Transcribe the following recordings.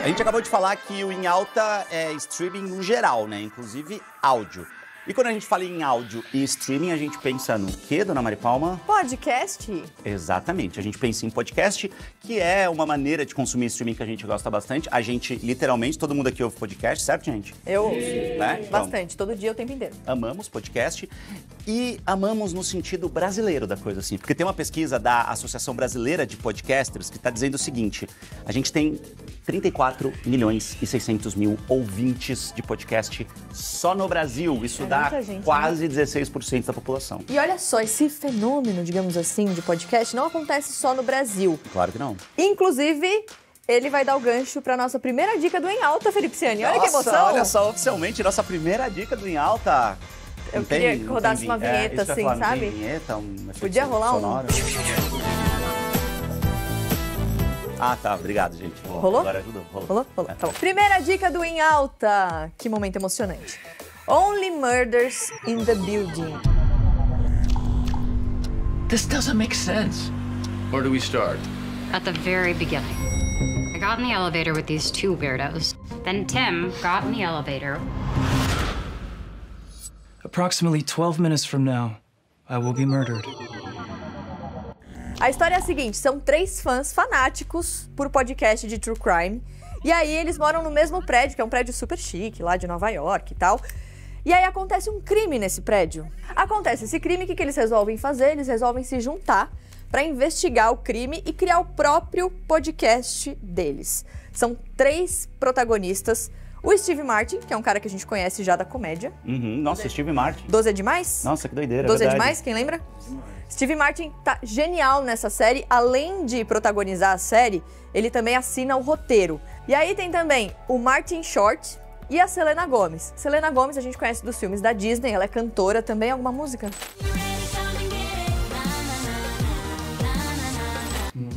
A gente acabou de falar que o Em Alta é streaming no geral, né? Inclusive áudio. E quando a gente fala em áudio e streaming, a gente pensa no quê, dona Mari Palma? Podcast. Exatamente. A gente pensa em podcast, que é uma maneira de consumir streaming que a gente gosta bastante. A gente, literalmente, todo mundo aqui ouve podcast, certo, gente? Eu ouço. Né? Então, Bastante, todo dia, o tempo inteiro. amamos podcast e amamos no sentido brasileiro da coisa, assim. Porque tem uma pesquisa da Associação Brasileira de Podcasters que está dizendo o seguinte: a gente tem 34 milhões e 600 mil ouvintes de podcast só no Brasil. Isso dá muita gente, quase 16% da população. E olha só, esse fenômeno, digamos assim, de podcast não acontece só no Brasil. Claro que não. Inclusive, ele vai dar o gancho para nossa primeira dica do Em Alta, Felipe Ciani. Olha que emoção! Olha só, oficialmente, nossa primeira dica do Em Alta. Eu Não tem- queria que não rodasse tem uma vin- vinheta, isso que eu ia assim, falar, não tem sabe? vinheta, efeito Podia rolar um? sonoro? Ah, tá. Obrigado, gente. Rolou? Agora ajudou. Rolou? Rolou. Tá bom. Primeira dica do Em Alta. Que momento emocionante. Only Murders in the Building. This doesn't make sense. Where do we start? At the very beginning. I got in the elevator with these two weirdos. Then Tim got in the elevator. Approximately 12 minutes from now, I will be murdered. A história é a seguinte, são 3 fãs fanáticos por podcast de True Crime. E aí eles moram no mesmo prédio, que é um prédio super chique, lá de Nova York e tal. E aí acontece um crime nesse prédio. Acontece esse crime, o que eles resolvem fazer? Eles resolvem se juntar para investigar o crime e criar o próprio podcast deles. São 3 protagonistas. O Steve Martin, que é um cara que a gente conhece já da comédia. Uhum. Nossa, Steve Martin. 12 é demais? Nossa, que doideira. 12 é verdade. demais, quem lembra? Steve Martin tá genial nessa série. Além de protagonizar a série, ele também assina o roteiro. E aí tem também o Martin Short e a Selena Gomez. Selena Gomez a gente conhece dos filmes da Disney, ela é cantora também. Alguma música? Não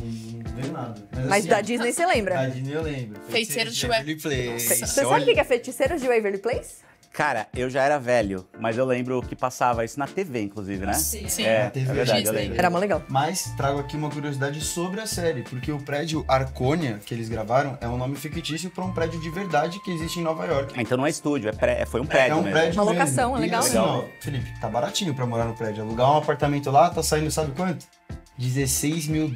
veio nada. Mas assim, da Disney você lembra? Da Disney eu lembro. Feiticeiros de Waverly Place. Você sabe o que é Feiticeiros de Waverly Place? Cara, eu já era velho, mas eu lembro que passava isso na TV, inclusive, né? Sim. É, Na TV é verdade, eu Disney. lembro. Era mó legal. Mas trago aqui uma curiosidade sobre a série, porque o prédio Arconia que eles gravaram é um nome fictício para um prédio de verdade que existe em Nova York. Ah, então não é estúdio, foi um prédio É um mesmo. prédio Uma mesmo. locação, é E legal, assim, né? ó, Felipe, tá baratinho pra morar no prédio. Alugar um apartamento lá tá saindo, sabe quanto? $16 mil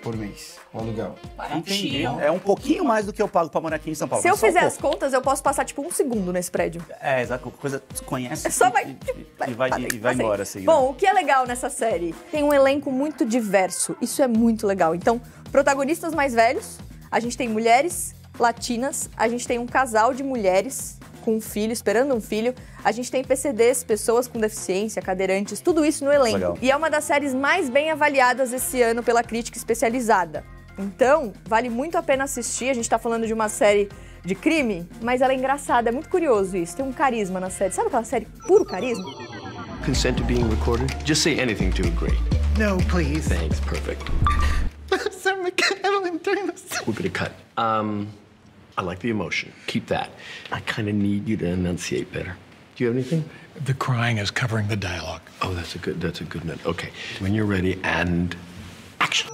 por mês, o aluguel. Entendi. É um pouquinho mais do que eu pago pra morar aqui em São Paulo. Se eu mas só um fizer as pouco. contas, eu posso passar tipo 1 segundo nesse prédio. É, exato. Coisa conhece. É só vai... E vai embora, assim. Bom, o que é legal nessa série? Tem um elenco muito diverso. Isso é muito legal. Então, protagonistas mais velhos, a gente tem mulheres latinas, a gente tem um casal de mulheres com um filho, esperando um filho, a gente tem PCDs, pessoas com deficiência, cadeirantes, tudo isso no elenco. Legal. E é uma das séries mais bem avaliadas esse ano pela crítica especializada. Então, vale muito a pena assistir. A gente tá falando de uma série de crime, mas ela é engraçada, é muito curioso isso. Tem um carisma na série. Sabe aquela série puro carisma? Consent to being recorded? Just say anything to agree. No, please. Thanks, perfect. Sarah McCallum doing this. We're gonna cut. I like the emotion. Keep that. I kind of need you to enunciate better. Do you have anything? The crying is covering the dialogue. Oh, that's a good note. Okay. When you're ready, and action.